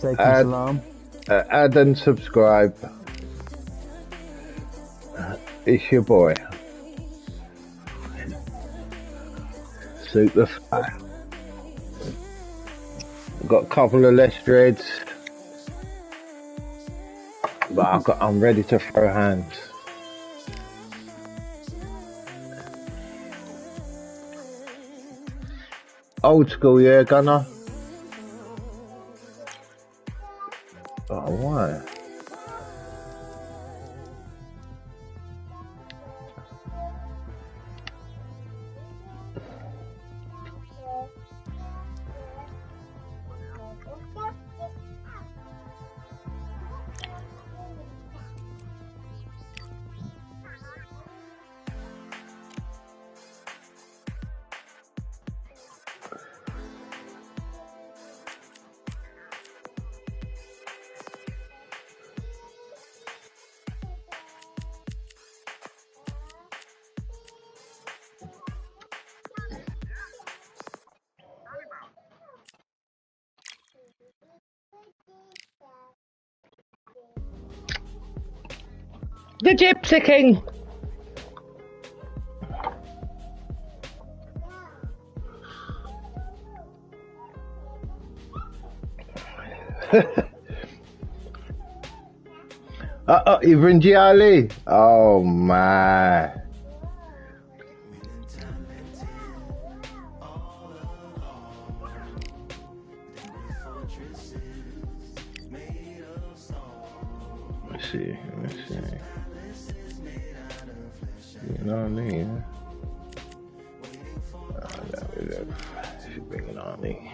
Add, salam. add and subscribe. It's your boy, Superfly. Got a couple of less dreads, but I'm ready to throw hands. Old school, yeah, Gunner. Oh, why? The Gypsy King. Ibn Ali. Oh my. Let's see. You know what I mean? She's bringing on me.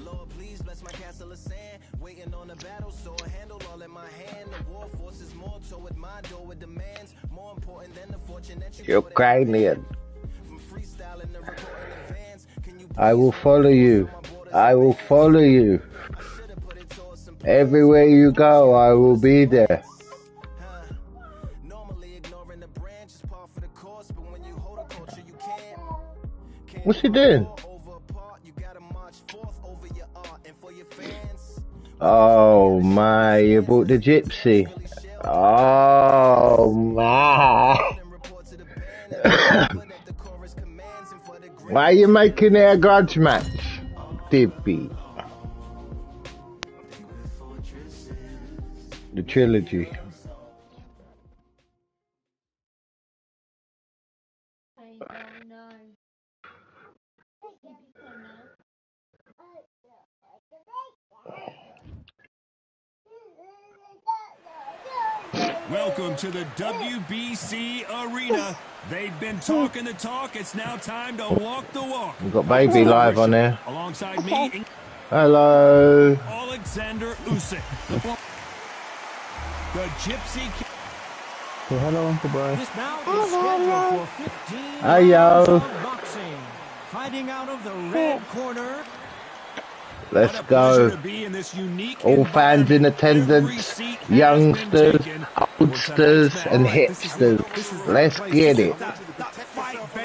Lord, please bless my castle of sand. Waiting on the battle, so I handle all in my hand. The war force is more toward my door with demands. More important than the fortune that you're Ukrainian. I will follow you. I will follow you. Everywhere you go, I will be there. What's he doing? Oh my, you bought the gypsy. Oh my. Why are you making it a grudge match, Dippy? The trilogy. Welcome to the WBC Arena. They've been talking the talk. It's now time to walk the walk. We've got Baby live on there. Alongside me, hello. Alexander Usyk. The Gypsy King. Say hello, Uncle Bry. This bout is scheduled for 15 rounds of boxing. Fighting out of the red corner. Let's go. All fans in attendance, youngsters, oldsters, and hipsters. Let's get it.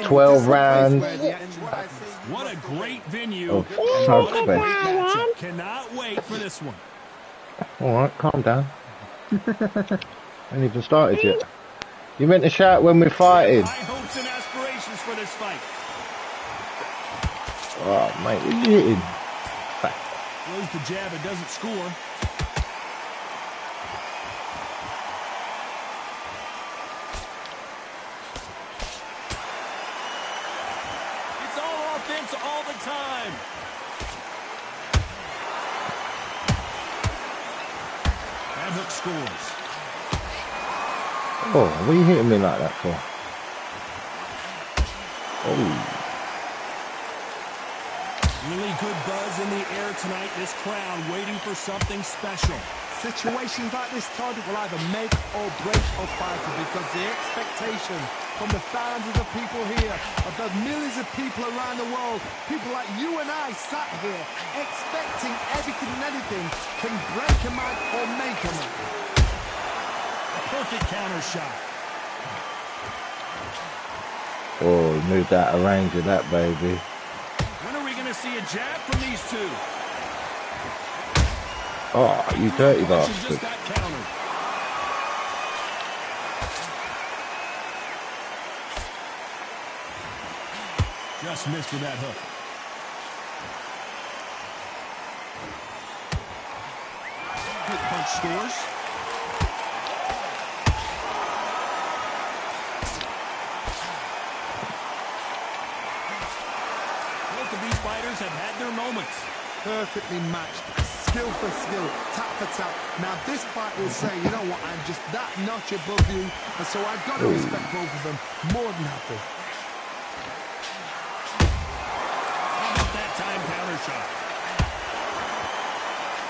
12 rounds. What a great venue. Oh, so special. Cannot wait for this one. Alright, calm down. I ain't even started yet. You meant to shout when we're fighting. High hopes and aspirations for this fight. Oh, mate, what are you hitting? Throws the jab, it doesn't score. It's all offense all the time. That hook scores. Oh, what are you hitting me like that for? Oh. Really good buzz in the air tonight. This crowd waiting for something special. Situations like this, Todd, will either make or break a fighter because the expectation from the thousands of people here, of the millions of people around the world, people like you and I sat here expecting everything and anything can break a man or make a man. A perfect counter shot. Oh, moved out of range of that, baby. see a jab from these two. Oh, you dirty Punches bastard. just got countered. Just missed with that hook. Good punch scores. Both of these fighters have had their moments. Perfectly matched, skill for skill, tap for tap. Now this fight will say, you know what, I'm just that notch above you, and so I've got to respect both of them more than happy. How about that time counter shot?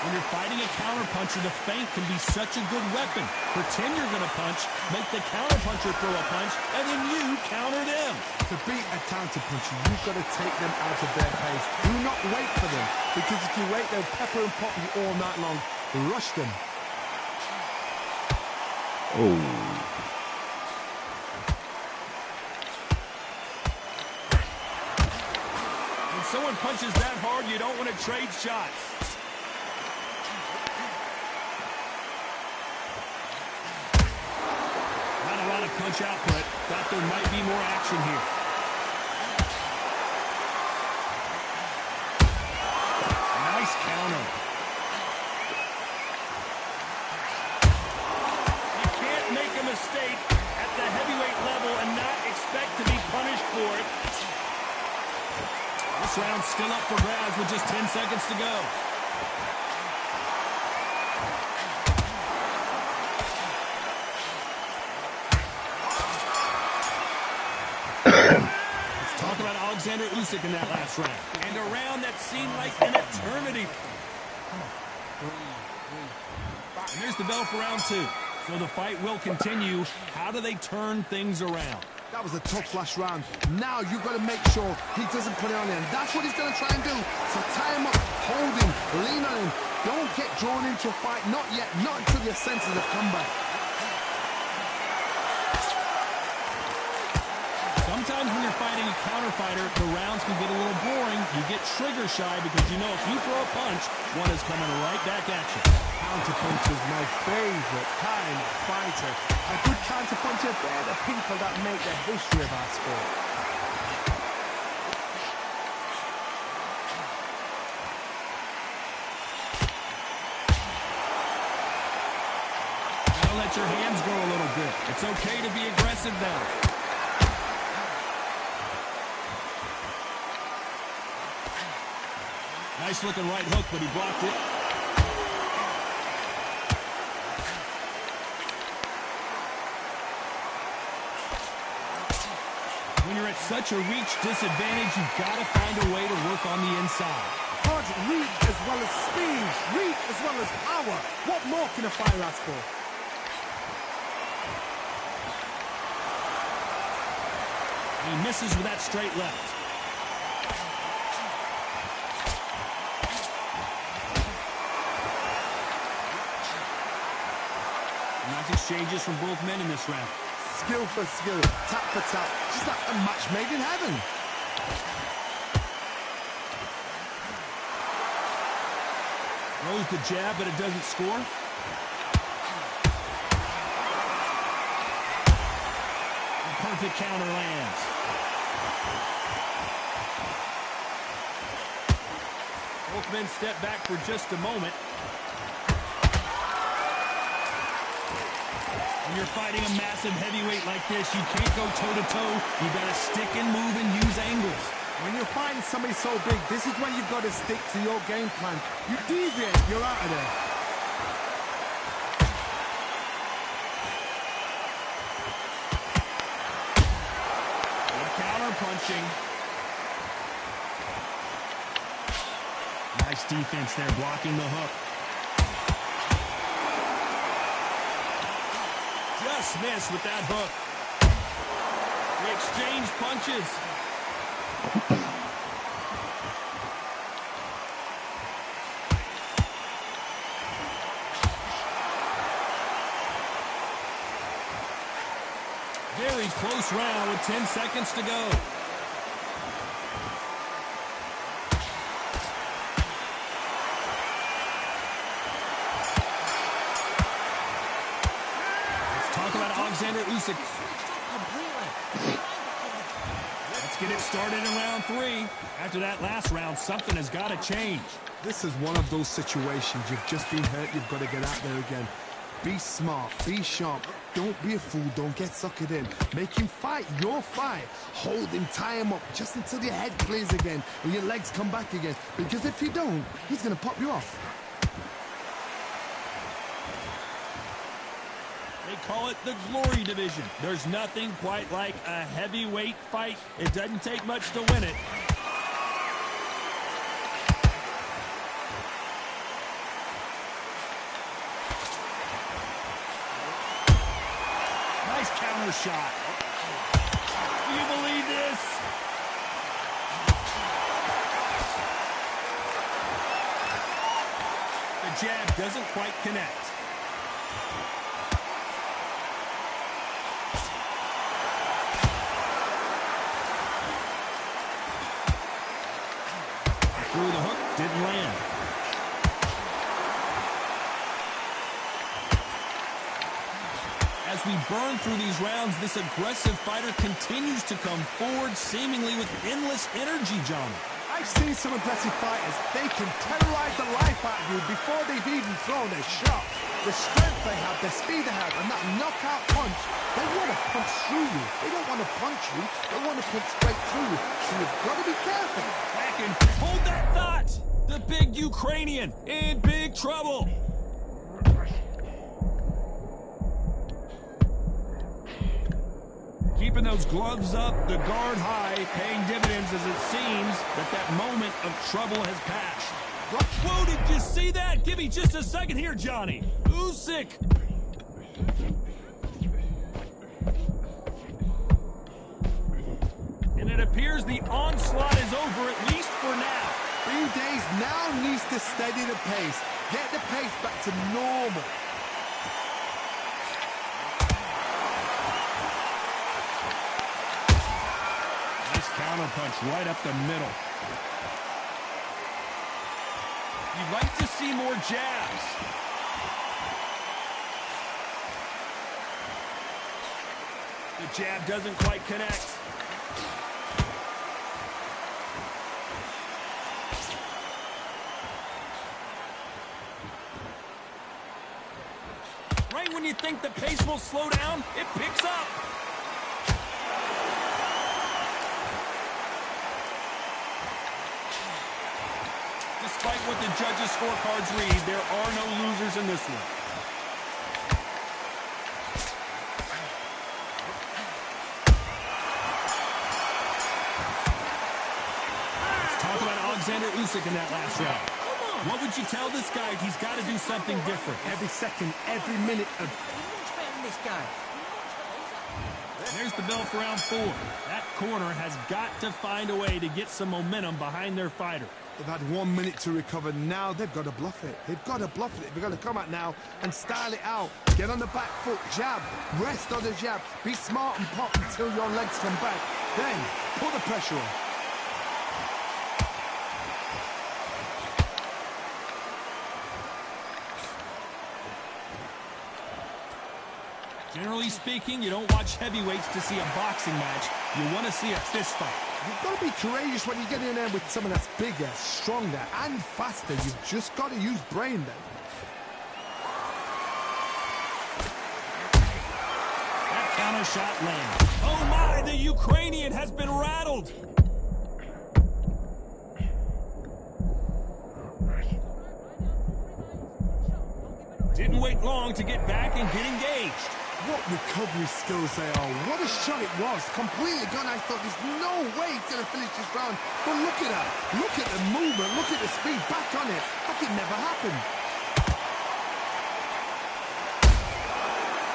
When you're fighting a counter puncher, the feint can be such a good weapon. Pretend you're going to punch, make the counter puncher throw a punch, and then you counter them. To beat a counter puncher, you've got to take them out of their pace. Do not wait for them, because if you wait, they'll pepper and pop you all night long. Rush them. Oh. When someone punches that hard, you don't want to trade shots. Not a lot of punch output. Thought there might be more action here. Nice counter. You can't make a mistake at the heavyweight level and not expect to be punished for it. This round's still up for grabs with just 10 seconds to go. Let's talk about Alexander Usyk in that last round. And a round that seemed like an eternity. And there's the bell for round two. So the fight will continue. How do they turn things around? That was a tough last round. Now you've got to make sure he doesn't put it on him. That's what he's going to try and do. So tie him up, hold him, lean on him. Don't get drawn into a fight. Not yet. Not until your senses have come back. Sometimes when you're fighting a counter fighter, the rounds can get a little boring. You get trigger shy because you know if you throw a punch, one is coming right back at you. Counterpuncher is my favorite kind of fighter. A good counterpuncher, they're the people that make the history of our sport. Gotta let your hands go a little bit. It's okay to be aggressive now. Nice looking right hook, but he blocked it. When you're at such a reach disadvantage, you've got to find a way to work on the inside. Hard reach as well as speed, reach as well as power. What more can a fighter ask for? He misses with that straight left. Nice exchanges from both men in this round. Skill for skill, tap for tap, just like a match made in heaven. Throws the jab, but it doesn't score. A perfect counter lands. Both men step back for just a moment. When you're fighting a massive heavyweight like this, you can't go toe-to-toe. You got to stick and move and use angles. When you're fighting somebody so big, this is when you've got to stick to your game plan. You deviate, you're out of there. Counter punching. Nice defense there, blocking the hook. Just missed with that hook. They exchange punches. Very close round with 10 seconds to go. Alexander Usyk. Let's get it started in round 3. After that last round, something has got to change. This is one of those situations. You've just been hurt. You've got to get out there again. Be smart. Be sharp. Don't be a fool. Don't get suckered in. Make him fight your fight. Hold him. Tie him up just until your head clears again and your legs come back again. Because if you don't, he's going to pop you off. They call it the Glory Division. There's nothing quite like a heavyweight fight. It doesn't take much to win it. Nice counter shot. Do you believe this? The jab doesn't quite connect. Through the hook, didn't land. As we burn through these rounds, this aggressive fighter continues to come forward, seemingly with endless energy, Johnny. I've seen some aggressive fighters. They can terrorize the life out of you before they've even thrown a shot. The strength they have, the speed they have, and that knockout punch, they want to punch through you. They don't want to punch you. They want to punch straight through you. So you've got to be careful. Back and hold that thought. The big Ukrainian in big trouble. Keeping those gloves up, the guard high, paying dividends as it seems that moment of trouble has passed. Whoa, did you see that? Give me just a second here, Johnny. Usyk. And it appears the onslaught is over, at least for now. Days now needs to steady the pace. Get the pace back to normal. Counter punch right up the middle. You'd like to see more jabs. The jab doesn't quite connect. Right when you think the pace will slow down, it picks up. Despite what the judges' scorecards read, there are no losers in this one. Let's talk about Alexander Usyk in that last round. What would you tell this guy? He's got to do something different. Every second, every minute of... This guy. There's the bell for round 4. That corner has got to find a way to get some momentum behind their fighter. They've had 1 minute to recover. Now they've got to bluff it. They've got to bluff it. They've got to come out now and style it out. Get on the back foot, jab, rest on the jab. Be smart and pop until your legs come back. Then, put the pressure on. Generally speaking, you don't watch heavyweights to see a boxing match. You want to see a fist fight. You've got to be courageous when you get in there with someone that's bigger, stronger, and faster. You've just got to use brain then. That counter shot lands. Oh my, the Ukrainian has been rattled. Didn't wait long to get back and get engaged. What recovery skills they are. What a shot it was. Completely gone. I thought there's no way he's going to finish this round. But look at that. Look at the movement. Look at the speed. Back on it. Like it never happened.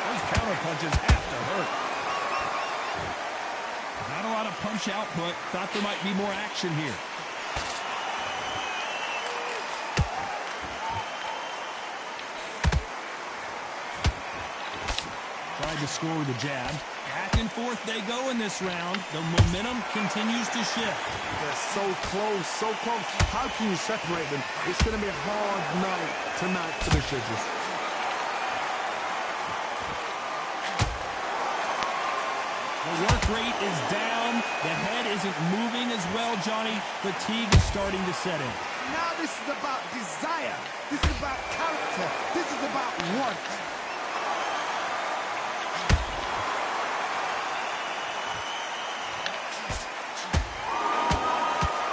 Those counter punches have to hurt. Not a lot of punch output. Thought there might be more action here. Tried to score with a jab. Back and forth they go in this round. The momentum continues to shift. They're so close, so close. How can you separate them? It's going to be a hard night tonight for the judges. The work rate is down. The head isn't moving as well, Johnny. Fatigue is starting to set in. Now this is about desire. This is about character. This is about want.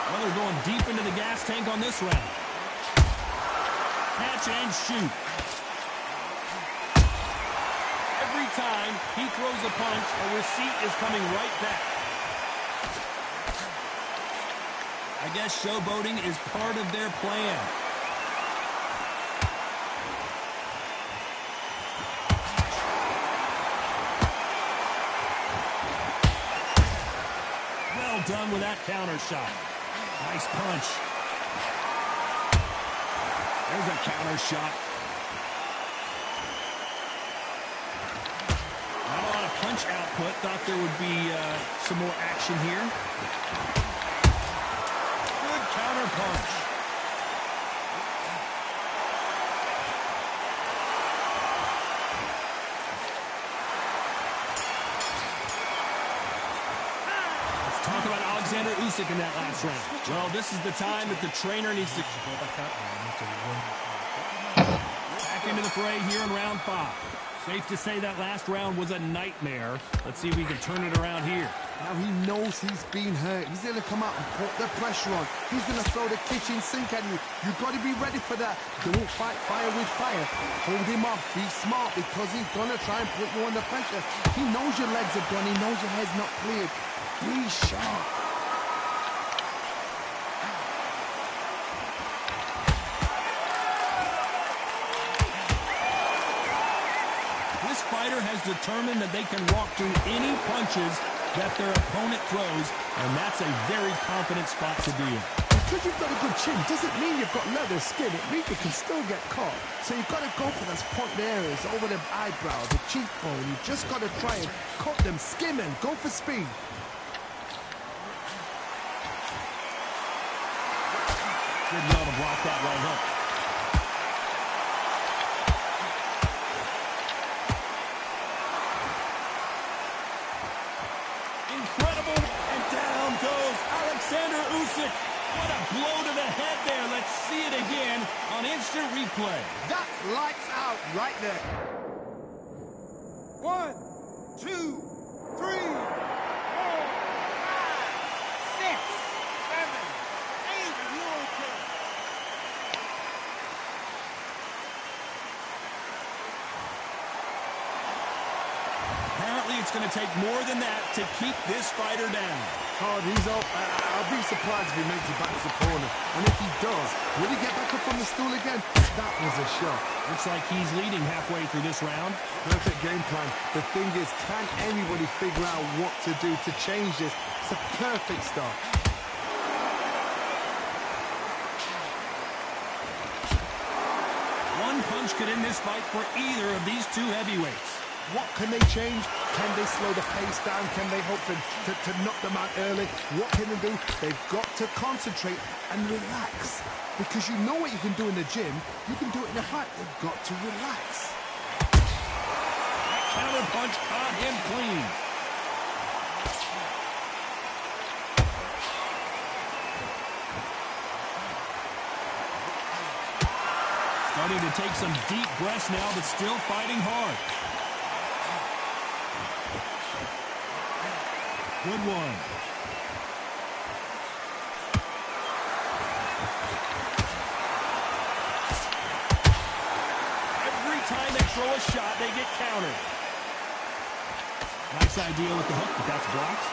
Well, they're going deep into the gas tank on this round. Catch and shoot. Every time he throws a punch, a receipt is coming right back. I guess showboating is part of their plan. Well done with that counter shot. Nice punch. There's a counter shot. Not a lot of punch output. Thought there would be some more action here. Good counter punch. Let's talk about Alexander Usyk in that last round. Well, this is the time that the trainer needs to go back into the fray here in round 5. Safe to say that last round was a nightmare. Let's see if we can turn it around here. Now he knows he's been hurt. He's going to come out and put the pressure on. He's going to throw the kitchen sink at you. You've got to be ready for that. Don't fight fire with fire. Hold him off. Be smart because he's going to try and put you under pressure. He knows your legs are done. He knows your head's not cleared. Be sharp. This fighter has determined that they can walk through any punches that their opponent throws, and that's a very confident spot to be in. Because you've got a good chin doesn't mean you've got leather skin. It means you can still get caught. So you've got to go for those pointed areas over the eyebrow, the cheekbone. You've just got to try and cut them, skim them, go for speed. Good well to block that right hook. Incredible, and down goes Alexander Usyk. What a blow to the head there. Let's see it again on instant replay. That's lights out right there. 1, 2, 3, 4, 5, 6, 7, 8. You okay? Apparently it's going to take more than that to keep this fighter down. Oh, he's up. I'll be surprised if he makes it back to his opponent. And if he does, will he get back up on the stool again? That was a shot. Looks like he's leading halfway through this round. Perfect game plan. The thing is, can anybody figure out what to do to change this? It's a perfect start. One punch could end this fight for either of these two heavyweights. What can they change? Can they slow the pace down? Can they hope to knock them out early? What can they do? They've got to concentrate and relax. Because you know what you can do in the gym. You can do it in a fight. They've got to relax. That counter punch caught him clean. Starting to take some deep breaths now, but still fighting hard. Good one. Every time they throw a shot, they get countered. Nice idea with the hook, but that's blocked.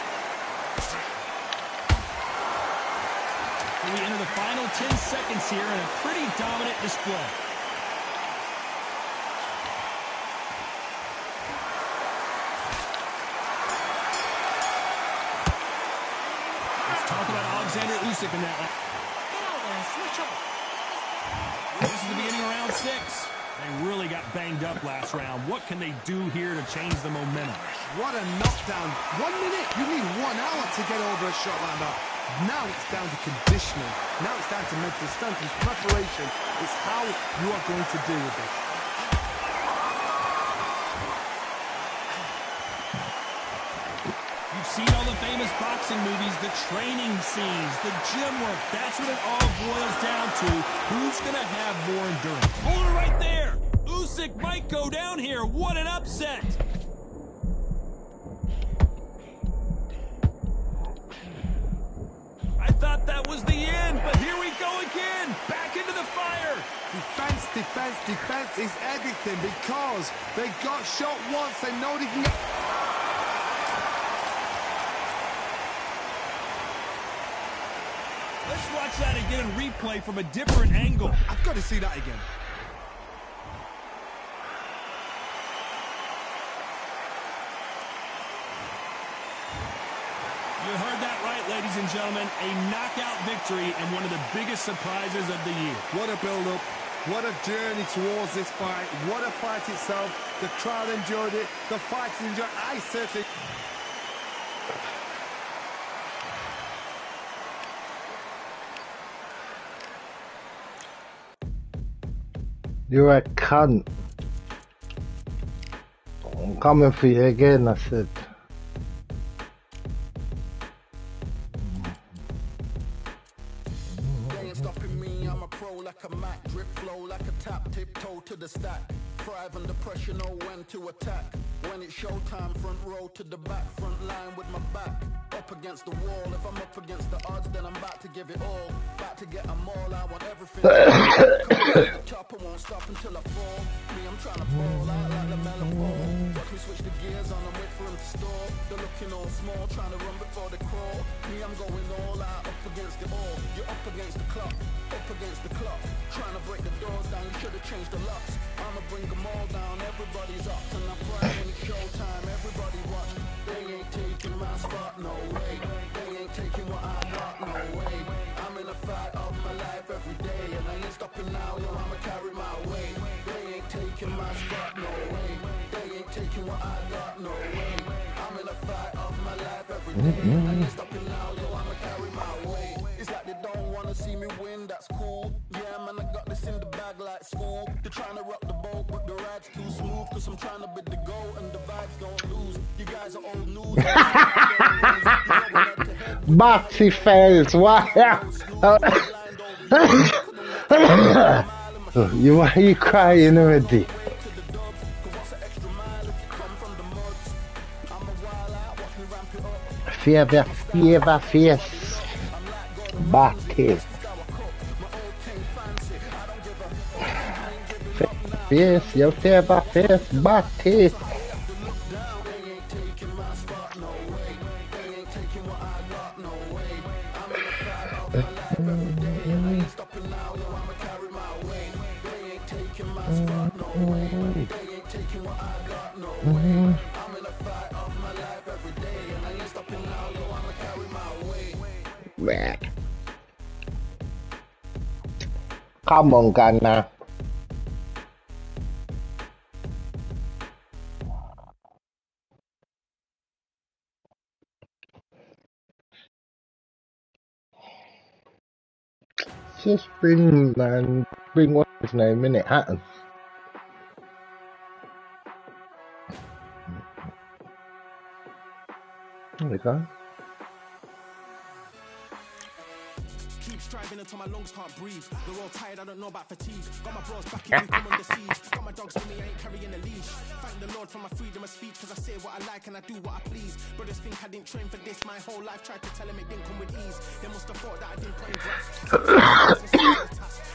So we enter the final 10 seconds here in a pretty dominant display. Talk about Alexander Usyk in that line. This is the beginning of round 6. They really got banged up last round. What can they do here to change the momentum? What a knockdown. 1 minute, you need 1 hour to get over a shot like that. Now it's down to conditioning. Now it's down to mental strength and preparation. It's how you are going to deal with it. famous boxing movies, the training scenes, the gym work. That's what it all boils down to. Who's going to have more endurance? Hold it right there. Usyk might go down here. What an upset. I thought that was the end, but here we go again. Back into the fire. Defense, defense, defense is everything because they got shot once. They know they can get... Let's watch that again in replay from a different angle. I've got to see that again. You heard that right, ladies and gentlemen. A knockout victory and one of the biggest surprises of the year. What a build-up. What a journey towards this fight. What a fight itself. The crowd enjoyed it. The fighters enjoyed it. I certainly... You're a cunt. I'm coming for you again, I said. They ain't stopping me, I'm a pro like a Mac. Drip flow like a tap, tiptoe to the stack. Thrive under pressure, know when to attack. When it's showtime, front row to the back. Front line with my back up against the wall. If I'm up against the odds, then I'm about to give it all. About to get them all, I want everything. Top, I won't stop until I fall. Me, I'm trying to ball out like the melon ball. Watch me switch the gears on and wait for him to stall. They're looking all small, trying to run before they crawl. Me, I'm going all out, up against it all. You're up against the clock, up against the clock. Trying to break the doors down, you should have changed the locks. I'ma bring them all down, everybody's up. And I pride when it's showtime, everybody watch. They ain't taking my spot, no way. They ain't taking what I got, no way. I'm in a fight of my life every day, and I ain't stopping now, yo, I'ma carry my weight. They ain't taking my spot, no way. They ain't taking what I got, no way. I'm in a fight of my life every day, and I ain't stopping now, yo, I'ma carry my weight. It's like they don't wanna see me win, that's cool. Yeah, man, I got this in the bag like school. They're trying to rock the boat, but the ride's too smooth. Cause I'm trying to bid the go, and the vibes don't lose. You guys are old news. Batty face, why? Why are you crying already? Fever face. Batty. Face, your fever face, Batty. Come on, Ghana. Just bring what's his name in it, Hatton. There we go. Keep striving until my lungs can't breathe. They're all tired, I don't know about fatigue. Got my bros back in come on the siege. Got my dogs with me, I ain't carrying a leash. Thank the Lord for my freedom of speech, cause I say what I like and I do what I please. Brothers think I didn't train for this my whole life. Tried to tell them it didn't come with ease. They must have thought that I didn't put in grass.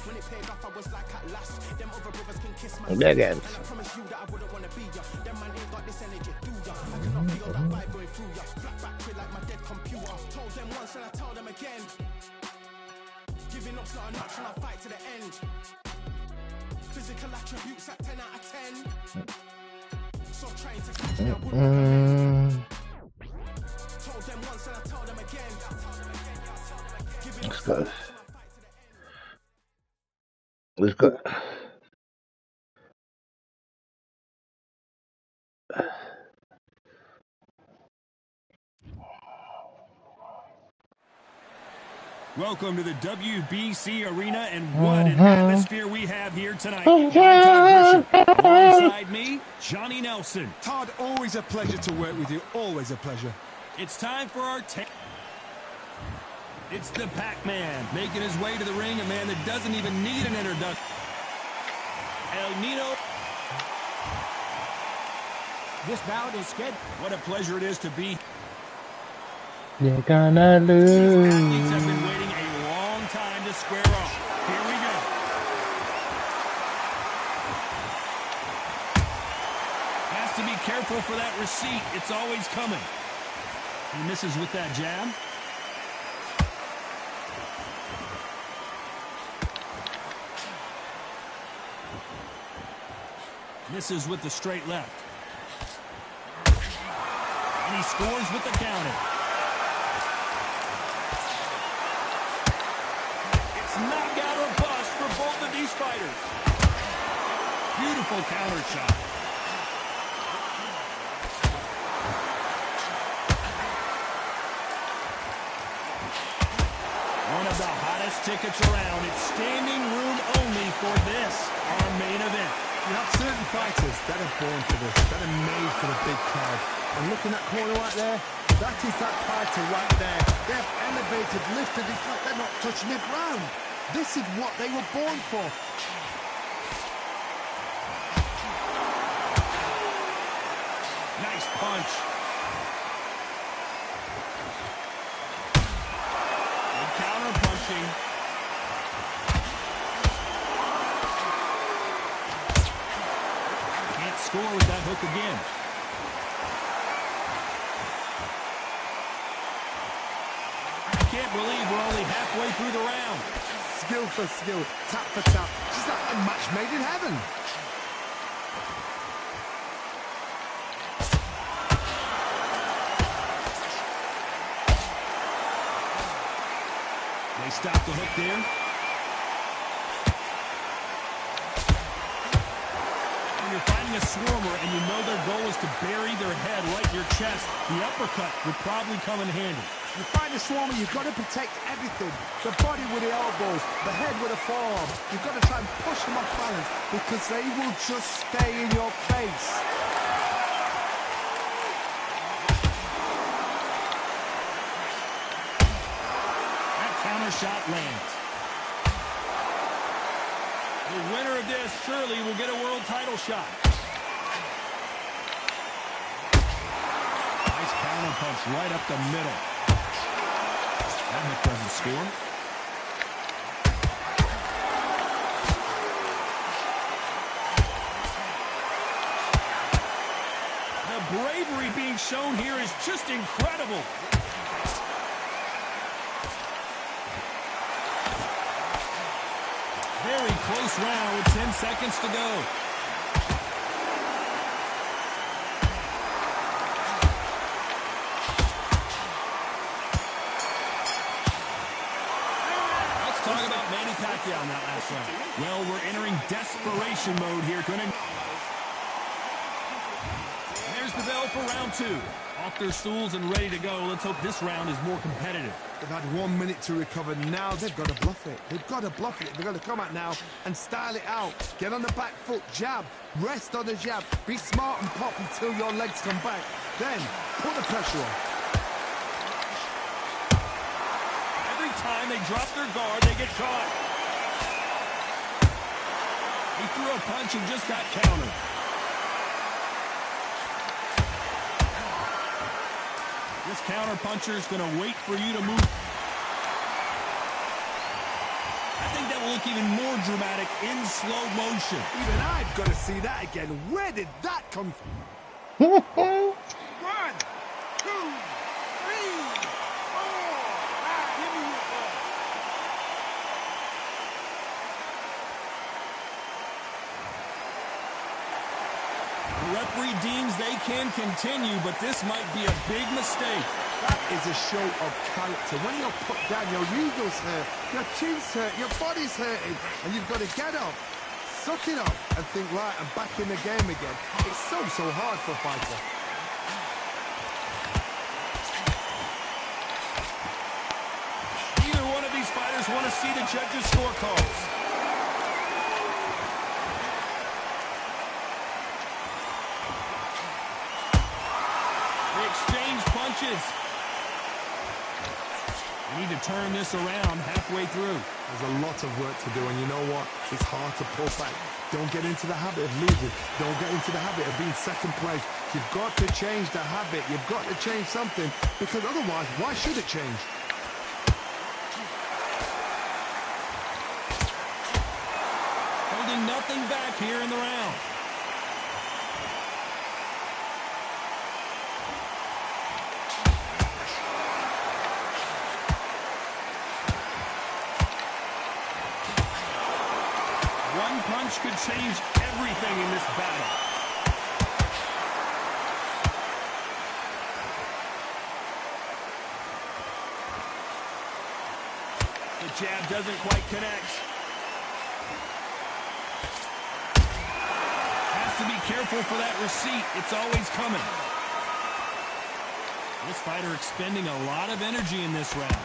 When it paid off, I was like at last. Them other brothers can kiss my Again. and I promise you that I wouldn't wanna be ya. Them man ain't got this energy, do ya? I cannot feel that vibe going through ya. Flat back quick like my dead computer. Told them once and I tell them again. Giving up's not an option, I'll fight to the end. Physical attributes at 10 out of 10. So trying to catch me, I wouldn't. Told them once and I tell them again. Giving up's not an option, I'll fight to the end. Let's go. Welcome to the WBC Arena, and what an atmosphere we have here tonight. I'm Todd Grisham. Alongside me, Johnny Nelson. Todd, always a pleasure to work with you. Always a pleasure. It's time for our It's the Pac-Man making his way to the ring, a man that doesn't even need an introduction. El Nino. This bout is scheduled. What a pleasure it is to be. You're gonna lose. These athletes have been waiting a long time to square off. Here we go. Has to be careful for that receipt. It's always coming. He misses with that jab. Misses with the straight left. And he scores with the counter. It's knockout or bust for both of these fighters. Beautiful counter shot. One of the hottest tickets around. It's standing room only for this, our main event. You have certain fighters that are born for this, that are made for the big crowd. And looking at that corner right there, that is that fighter right there. They have elevated, lifted, it's like they're not touching the ground. This is what they were born for. Nice punch. Good counter punching. Score with that hook again. I can't believe we're only halfway through the round. Skill for skill, tap for tap. Just like a match made in heaven. They stop the hook there. You're fighting a swarmer and you know their goal is to bury their head right in your chest, the uppercut would probably come in handy. You fight a swarmer, you've got to protect everything. The body with the elbows, the head with the forearm. You've got to try and push them off balance because they will just stay in your face. That counter shot lands. The winner of this surely will get a world title shot. Nice counter punch right up the middle. That hook doesn't score. The bravery being shown here is just incredible. Very close round with 10 seconds to go. Let's talk about Manny Pacquiao in that last round. Well, we're entering desperation mode here. There's the bell for round two. Off their stools and ready to go. Let's hope this round is more competitive. They've had 1 minute to recover. Now they've got to bluff it. They've got to bluff it. They've got to come out now and style it out. Get on the back foot, jab, rest on the jab. Be smart and pop until your legs come back. Then put the pressure on. Every time they drop their guard, they get caught. He threw a punch and just got countered. This counter-puncher is going to wait for you to move. I think that will look even more dramatic in slow motion. Even I've got to see that again. Where did that come from? 1, 2, 3, 4, 5. Give me your ball. The referee deems they can continue, but this might be a big mistake. That is a show of character. When you're put down, your ego's hurt, your chin's hurt, your body's hurting, and you've got to get up, suck it up, and think, right, I'm back in the game again. It's so hard for a fighter. Either one of these fighters want to see the judges' scorecards. They exchange punches. Need to turn this around halfway through. There's a lot of work to do, and you know what? It's hard to pull back. Don't get into the habit of losing. Don't get into the habit of being second place. You've got to change the habit. You've got to change something, because otherwise, why should it change? Holding nothing back here in the round. One punch could change everything in this battle. The jab doesn't quite connect. Has to be careful for that receipt. It's always coming. This fighter expending a lot of energy in this round.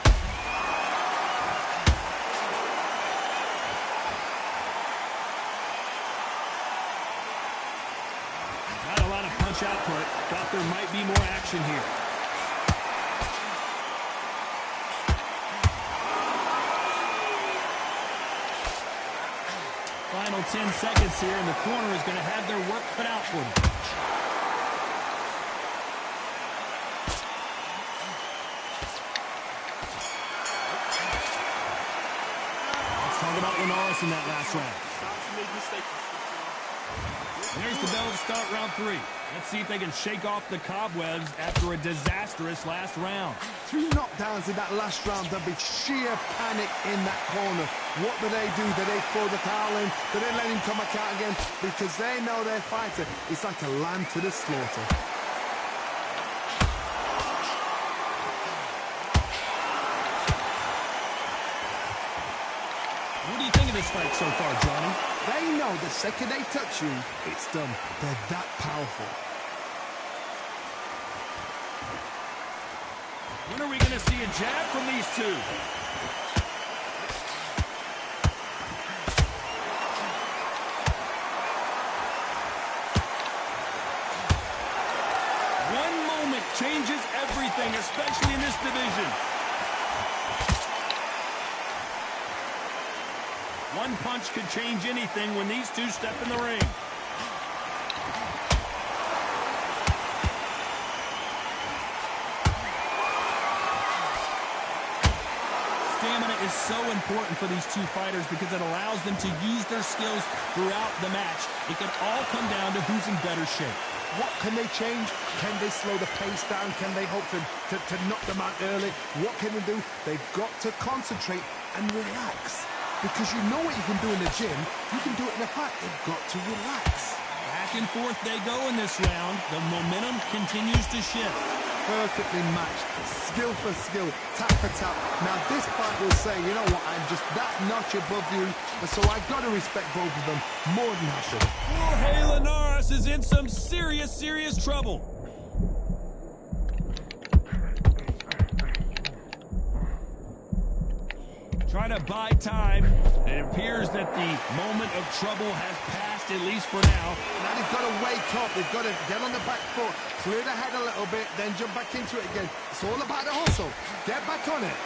Output. Thought there might be more action here. Final 10 seconds here, and the corner is going to have their work cut out for them. Let's talk about Linares in that last round. There's the bell to start round 3. Let's see if they can shake off the cobwebs after a disastrous last round. 2 knockdowns in that last round. There'll be sheer panic in that corner. What do? Do they throw the towel in? Do they let him come back out again? Because they know their fighter is like a lamb to the slaughter. What do you think of this fight so far, Johnny? They know the second they touch you, it's done. They're that powerful. When are we going to see a jab from these two? One moment changes everything, especially in this division. One punch could change anything when these two step in the ring. Stamina is so important for these two fighters because it allows them to use their skills throughout the match. It can all come down to who's in better shape. What can they change? Can they slow the pace down? Can they hope to knock them out early? What can they do? They've got to concentrate and relax. Because you know what you can do in the gym, you can do it in a fight. They've got to relax. Back and forth they go in this round. The momentum continues to shift. Perfectly matched, skill for skill, tap for tap. Now this fight will say, you know what, I'm just that notch above you, and so I got to respect both of them more than I should. Jorge Linares is in some serious trouble. Trying to buy time. It appears that the moment of trouble has passed, at least for now. Now they've got to wake up. They've got to get on the back foot, clear the head a little bit, then jump back into it again. It's all about the hustle. Get back on it.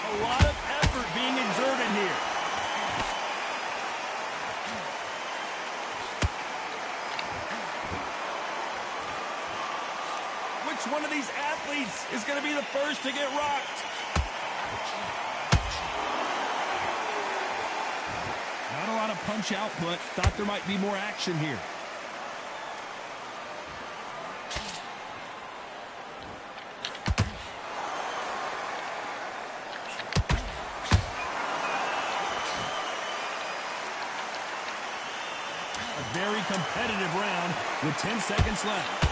A lot of effort being exerted here. Which one of these athletes is going to be the first to get rocked? Not a lot of punch output. Thought there might be more action here. A very competitive round with 10 seconds left.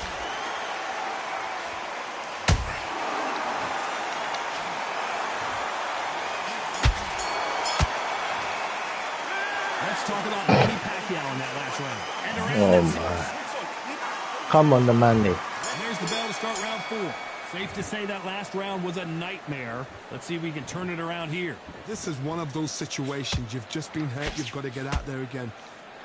Let's talk about Manny Pacquiao in that last round. And Oh my. Come on the Manny. And there's the bell to start round 4. Safe to say that last round was a nightmare. Let's see if we can turn it around here. This is one of those situations. You've just been hurt. You've got to get out there again.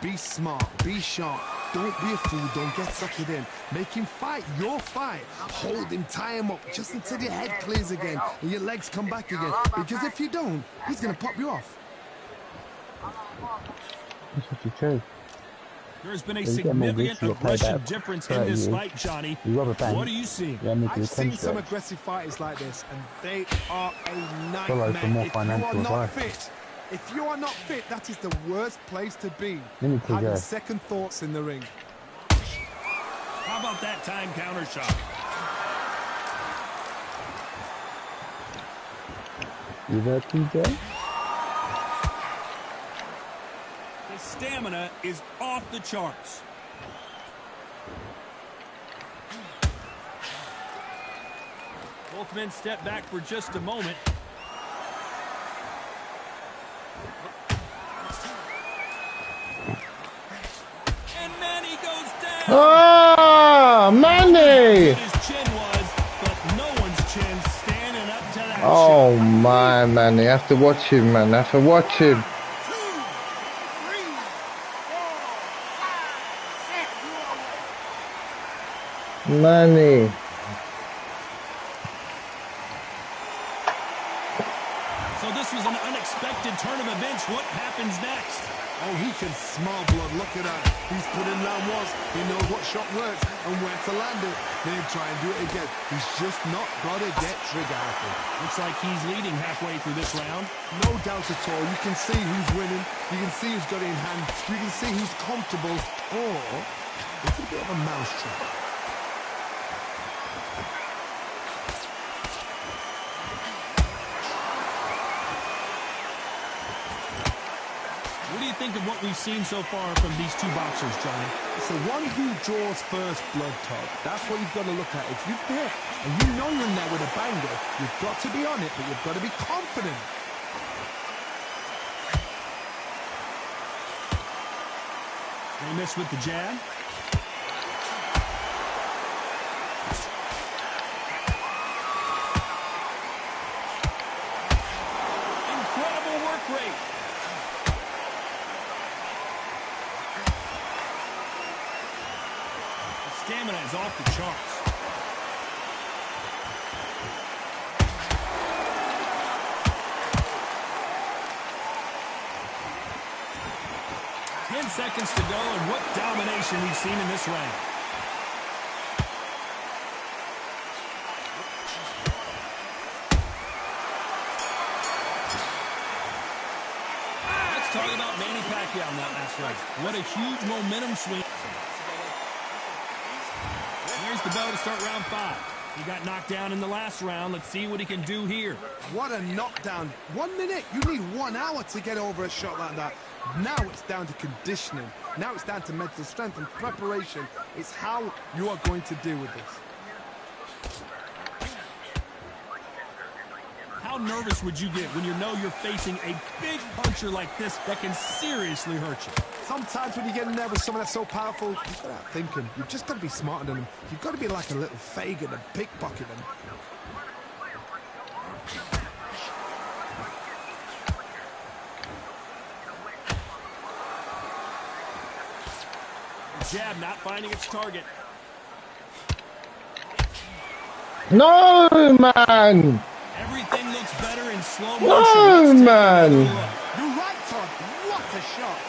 Be smart. Be sharp. Don't be a fool. Don't get suckered in. Make him fight your fight. Hold him, tie him up, just until your head clears again and your legs come back again. Because if you don't, he's going to pop you off. That's what you chose. There's been a significant aggression difference in this fight, Johnny. What do you see? I've seen some aggressive fighters like this, and they are a nightmare. If you are not fit, that is the worst place to be. Having second thoughts in the ring. How about that time counter shot? You there, TJ? His stamina is off the charts. Both men step back for just a moment. And Manny goes down. Oh, Manny! His chin was, but no one's chin standing up to that. Oh, my Manny. I have to watch him, man. I have to watch him. 2, 3, 4, 5, 6. Manny. So this was an unexpected turn of events. What happens next? Oh, he can smell blood. Look at that. He's put in round once. He knows what shot works and where to land it. Then try and do it again. He's just not got to get trigger happy. Looks like he's leading halfway through this round. No doubt at all. You can see who's winning. You can see who's got it in hand. You can see who's comfortable. Or it's a bit of a mousetrap. What do you think of what we've seen so far from these two boxers, Johnny? It's the one who draws first blood, Todd. That's what you've got to look at. If you're there and you know you're in there with a banger, you've got to be on it, but you've got to be confident. They miss with the jab. Incredible work rate. Stamina is off the charts. Ten seconds to go, and what domination we've seen in this round. Let's talk about Manny Pacquiao in that last fight. What a huge momentum swing. There's the bell to start round 5. He got knocked down in the last round. Let's see what he can do here. What a knockdown. 1 minute. You need 1 hour to get over a shot like that. Now it's down to conditioning. Now it's down to mental strength and preparation. It's how you are going to deal with this. How nervous would you get when you know you're facing a big puncher like this that can seriously hurt you? Sometimes when you get in there with someone that's so powerful, you've got to outthink him. You've just got to be smarter than him. You've got to be like a little Fagin and pickpocket him. Jab not finding its target. No, man! Everything looks better in slow motion. No, man! You're right, Todd. What a shot.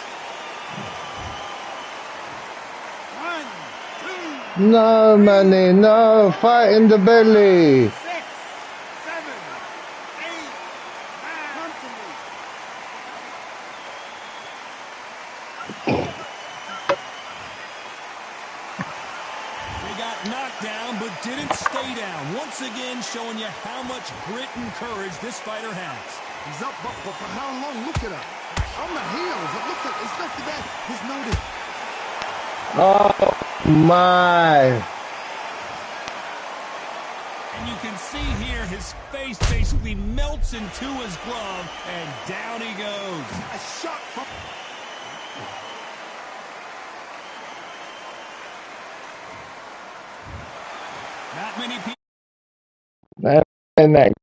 1, 2. No, Manny, no! Fight in the belly! 6, 7, 8, 9. They got knocked down, but didn't stay down. Once again, showing you how much grit and courage this fighter has. He's up, but for how long? Look at him. On the heels. Look at it's not there. He's noted. Oh, my! And you can see here his face basically melts into his glove, and down he goes. A shot from... Not many people. And next.